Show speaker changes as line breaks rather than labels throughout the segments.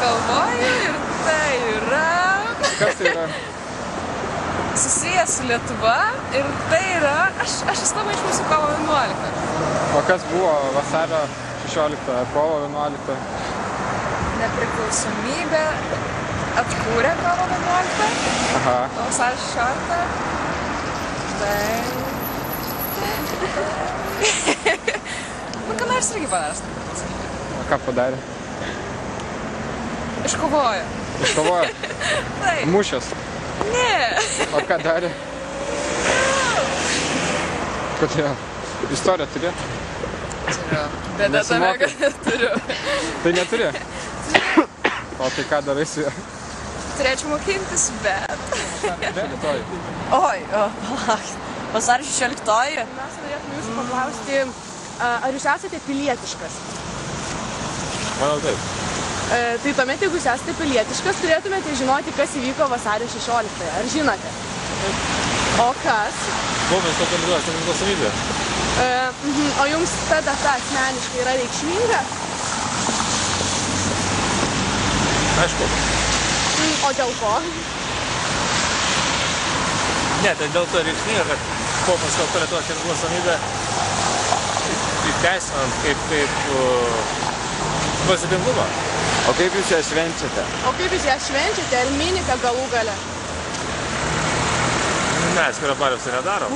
galvoju ir tai yra...
Kas tai yra?
Susijęs su Lietuva ir tai yra... Aš įstamą iš mūsų kovo 11.
O kas buvo vasario 16, kovo 11?
Nepriklausomybė atkūrė kovo 11.
Aha.
O vasario 16. Tai... Nu, ką nors irgi padaręs.
O ką padarė?
Iškovojo.
Iškovojo?
Taip.
Mūšės?
Ne.
O ką darė? Kodėl? Istoriją turi?
Turiu. Bėda tame, kad neturiu.
Tai neturi? O tai ką darai su juo?
Turėčiau mokintis, bet...
Rytoj.
Oi, palauk. Vasario 16.
Mes norėtume jūsų paklausti, ar jūs esate pilietiškas?
Manau taip.
Tai tuomet, jeigu jūs esate pilietiškas, turėtumėte žinoti, kas įvyko vasario 16. Ar žinote? O kas?
Mums to kandiduos nepriklausomybė.
O jums ta data asmeniškai yra reikšminga?
Aišku.
O dėl ko?
Ne, tai dėl to reikšminga, kad po paskelbta Lietuvos nepriklausomybė įteisinant kaip valstybingumą.
O kaip jūs ją švenčiate?
O kaip jūs ją švenčiate, ar minite galų gale?
Ne, atskira barius tai nedaro.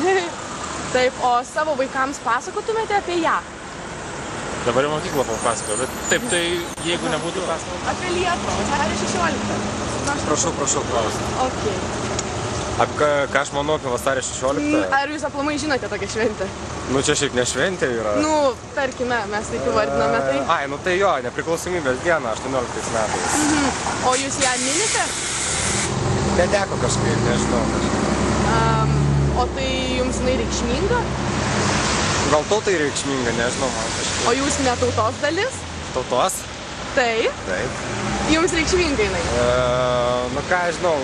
Taip, o savo vaikams pasakotumėte apie ją?
Dabar į mokyklą papasakoju, bet taip, tai jeigu nebūtų pasakoti.
Apie Lietuvą, vasario 16.
Prašau klausti.
Okay.
Ką aš manau apie vasario 16?
Ar jūs aplamai žinote tokią šventę?
Nu čia šiaip ne šventė yra.
Nu, tarkime, mes taip įvardiname tai.
Ai, nu tai jo, nepriklausomybės diena 18 metais.
O jūs ją minite?
Neteko kažkaip, nežinau.
O tai jums jinai reikšminga?
Gal tautai reikšminga, nežinau man kažkaip.
O jūs ne tautos dalis?
Tautos?
Taip.
Taip.
Jums reikšminga jinai?
Nu ką aš žinau,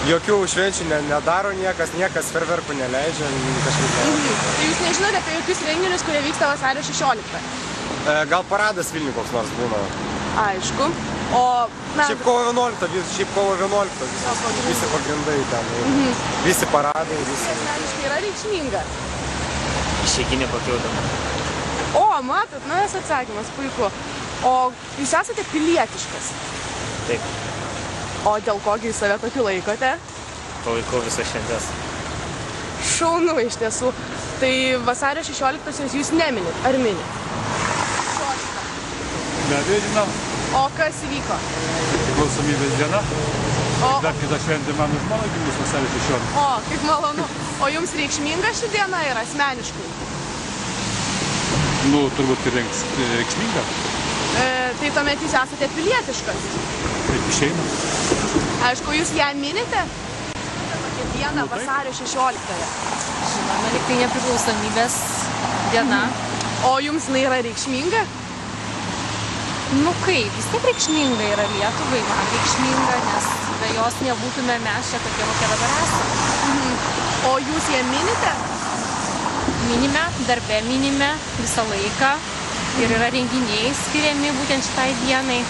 jokių švenčių nedaro niekas ferverkų neleidžia, kažkaip ne.
Tai jūs nežinote apie jokius renginius, kurie vyksta vasario 16?
Gal paradas Vilniuj koks nors būna.
Aišku. O...
Šiaip kovo 11, visi pagrindai ten, visi paradai, visi.
Asmeniškai yra reikšminga?
Išeiginė papildoma.
O, matot, naujas atsakymas, puiku. O jūs esate pilietiškas?
Taip.
O dėl kogi jūs save tokiu laikote?
Palaikau visas šventes.
Šaunu iš tiesų. Tai vasario 16-osios jūs neminit, ar minit?
Be abejo, žinau.
O kas įvyko?
Priklausomybės diena.
O,
Dar kita šventė mano žmona gimus vasario 16.
o, kaip malonu. O jums reikšminga ši diena yra asmeniškai?
Nu, turbūt ir reikšminga.
Tai tuomet jūs esate pilietiškas.
Taip išeina.
Aišku, jūs ją minite? Tokią dieną vasario 16-ąją.
Žinoma, lyg tai nepriklausomybės diena.
O jums jinai yra reikšminga?
Nu kaip, vis tiek reikšminga yra Lietuvai, man reikšminga, nes be jos nebūtume mes čia tokie, kokie dabar esame.
O jūs ją minite?
Minime, darbe minime visą laiką ir yra renginiai skiriami būtent šitai dienai.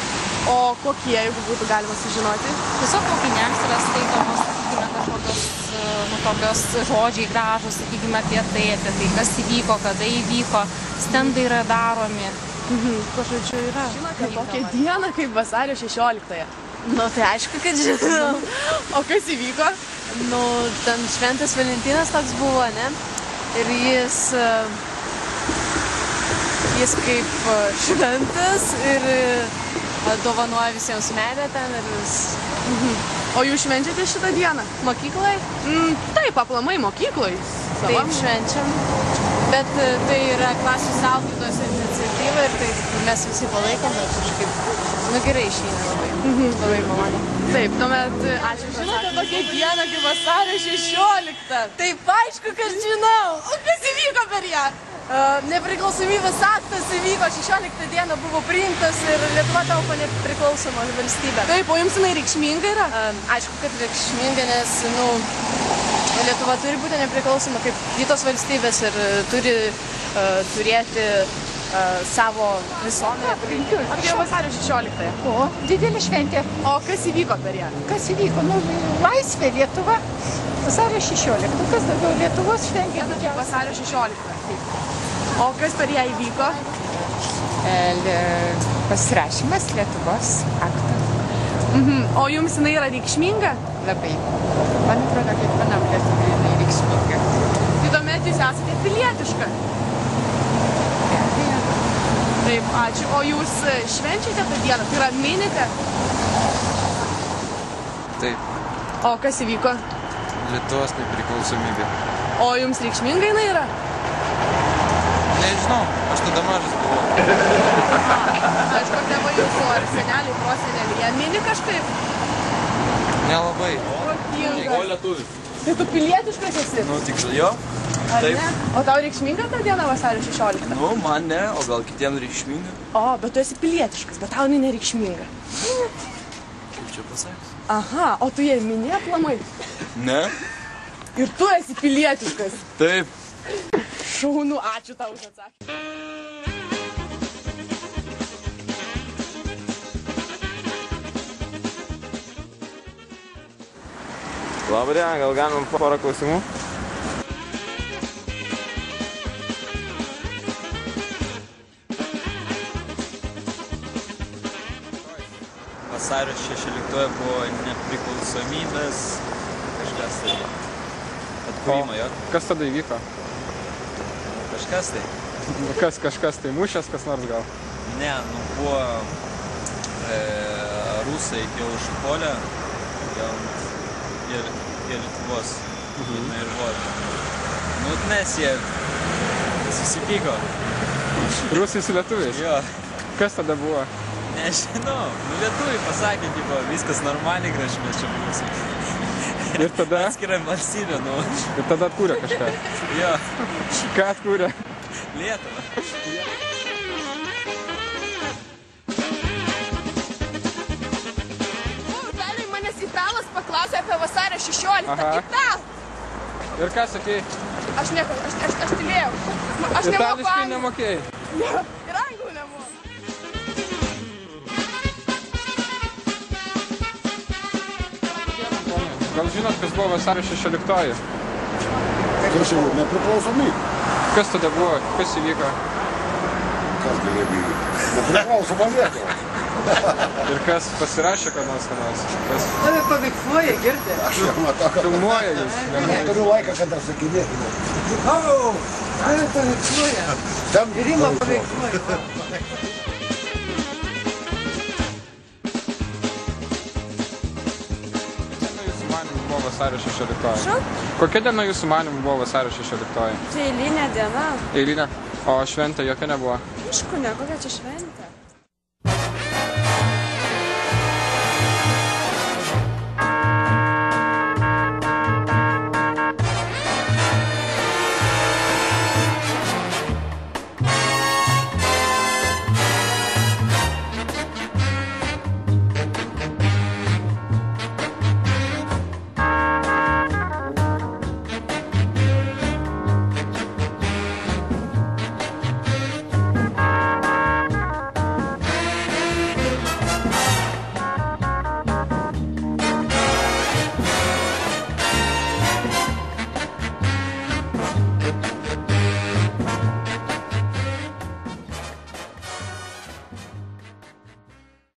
O kokie, jeigu būtų galima sužinoti?
Tiesiog mokiniams yra skaitomos, sakykime, kažkokios tokios žodžiai gražus, sakykime, apie tai, kas įvyko, kada įvyko, stendai yra daromi.
Kažkaip yra. Žinote tokią dieną kaip vasario 16-ąją?
Nu, tai aišku, kad žinau.
O kas įvyko?
Nu, ten Šventas Valentinas toks buvo, ne? Ir jis kaip šventas ir dovanoja visiems meilę ten ir vis.
O jūs švenčiate šitą dieną?
Mokyklai?
Taip, aplamai mokyklai.
Taip, švenčiam. Bet tai yra klasių saugytos iniciatyva ir tai mes visi palaikom, bet kažkaip, gerai išeina labai. Labai malonu.
Taip, tuomet ačiū. Žinote tokią dieną kaip vasario 16?
Taip, aišku, kad žinau.
O kas įvyko per ją?
Nepriklausomybės aktas įvyko 16 dieną buvo priimtas ir Lietuva tampa nepriklausoma valstybė.
Taip, o jums jinai reikšminga yra?
Aišku, kad reikšminga, nes, Lietuva turi būti nepriklausoma kaip kitos valstybės ir turi turėti
savo visuomenę.
Linkiu.
Apie vasario 16-ąją.
O, didelė šventė.
O kas įvyko per ją?
Kas įvyko? Nu, laisvė Lietuva. Vasario 16. Kas daugiau Lietuvos šventė?
Vasario 16-ąją. O kas per ją įvyko?
Pasirašymas Lietuvos akto.
O jums jinai yra reikšminga?
Labai. Man atrodo, kiekvienam lietuviui jinai reikšminga.
Tai tuomet jūs esate pilietiška. Taip, ačiū. O jūs švenčiate tą dieną? Tai yra minite?
Taip,
O kas įvyko?
Lietuvos nepriklausomybė.
O jums reikšminga jinai yra?
Nežinau, aš tada mažas buvau.
Aišku, tėvai jūsų ar seneliai, proseneliai, jie mini kažkaip?
Nelabai.
O
lietuvis.
Tai tu pilietiškas esi?
Nu, tikrai jo.
Ar ne? O tau reikšminga ta diena vasario 16?
Nu, man ne, o gal kitiems reikšminga.
O, bet tu esi pilietiškas, bet tau jinai nereikšminga.
Kaip čia pasakius?
Aha, o tu jie mini aplamai?
Ne?
Ir tu esi pilietiškas.
Taip.
Šaunu, ačiū tau už atsakymą.
Labą dieną, gal galim porą klausimų?
Vasario 16 buvo nepriklausomybės kažkas tai atkūrimo, jo?
Kas tada įvyko?
Kažkas tai.
Kažkas tai mušęs, kas nors gal?
Ne, nu buvo rusai jau užpuolę ir Lietuvos ir buvo. Nu, nes jie susipyko.
Rusai su lietuviais?
Jo.
Kas tada buvo?
Nežinau. Nu, lietuviai pasakė, tipo, viskas normaliai gražiai mes čia būsim.
Ir tada?
Atskiriam valstybę, nu.
Ir tada atkūrė kažką?
Jo.
Ką atkūrė?
Lietuvą.
Pernai manęs italas paklausė apie vasario 16.
Aha.
Ital!
Ir ką sakei?
Aš nieko, aš tylėjau. Aš nemoku
Itališkai
anglų.
nemokėjai?
Ir anglų nemoku.
Gal žinot, kas buvo vasario 16-oji?
Kas jau nepriklausomybė?
Kas tada buvo? Kas įvyko?
Kas galėjo įvykti? Nepriklausoma Lietuva.
Ir kas pasirašė, kad nors ką nors?
Tave paveiksmuoja, girdė.
Aš jau matau, kad...
Filmuoja jūs.
Neturiu laiką, kad atsakinėti.
Tave paveiksmuoja. Ir ima paveiksmuoja.
Vasario 16. Kokia diena jūsų manimų buvo vasario 16?
Tai eilinė diena.
Eilinė? O šventė jokia nebuvo?
Aišku, ne, kokia čia šventė.